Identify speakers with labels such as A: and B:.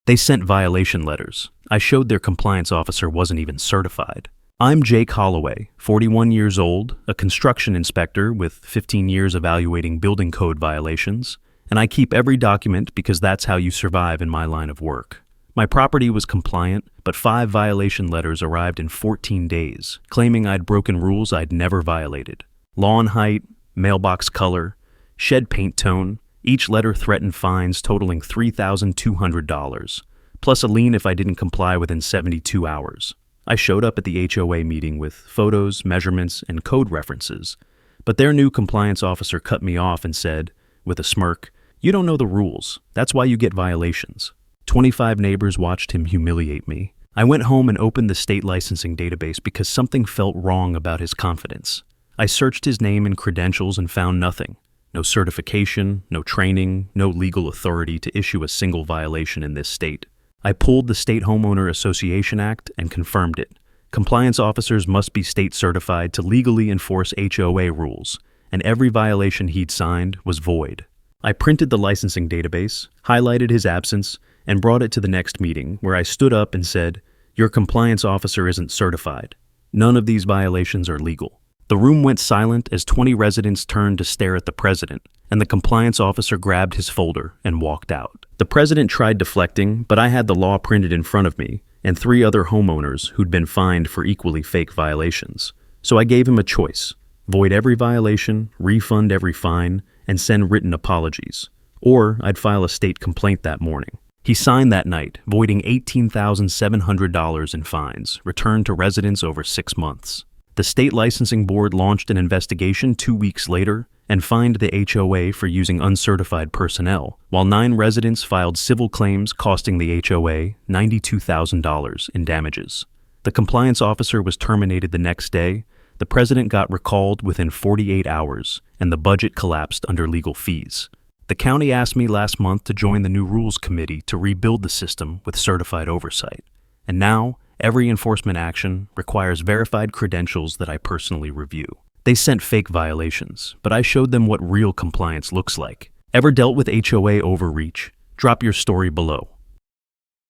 A: They sent violation letters. I showed their compliance officer wasn't even certified. I'm Jake Holloway, 41 years old, a construction inspector with 15 years evaluating building code violations, and I keep every document because that's how you survive in my line of work. My property was compliant, but 5 violation letters arrived in 14 days, claiming I'd broken rules I'd never violated. Lawn height, mailbox color, shed paint tone. Each letter threatened fines totaling $3,200, plus a lien if I didn't comply within 72 hours. I showed up at the HOA meeting with photos, measurements, and code references, but their new compliance officer cut me off and said, with a smirk, "You don't know the rules. That's why you get violations." 25 neighbors watched him humiliate me. I went home and opened the state licensing database because something felt wrong about his confidence. I searched his name and credentials and found nothing. No certification, no training, no legal authority to issue a single violation in this state. I pulled the State Homeowner Association Act and confirmed it. Compliance officers must be state certified to legally enforce HOA rules, and every violation he'd signed was void. I printed the licensing database, highlighted his absence, and brought it to the next meeting, where I stood up and said, "Your compliance officer isn't certified. None of these violations are legal." The room went silent as 20 residents turned to stare at the president, and the compliance officer grabbed his folder and walked out. The president tried deflecting, but I had the law printed in front of me, and 3 other homeowners who'd been fined for equally fake violations. So I gave him a choice: void every violation, refund every fine, and send written apologies. Or I'd file a state complaint that morning. He signed that night, voiding $18,700 in fines, returned to residents over 6 months. The state licensing board launched an investigation 2 weeks later and fined the HOA for using uncertified personnel, while 9 residents filed civil claims costing the HOA $92,000 in damages. The compliance officer was terminated the next day, the president got recalled within 48 hours, and the budget collapsed under legal fees. The county asked me last month to join the new rules committee to rebuild the system with certified oversight. And now, every enforcement action requires verified credentials that I personally review. They sent fake violations, but I showed them what real compliance looks like. Ever dealt with HOA overreach? Drop your story below.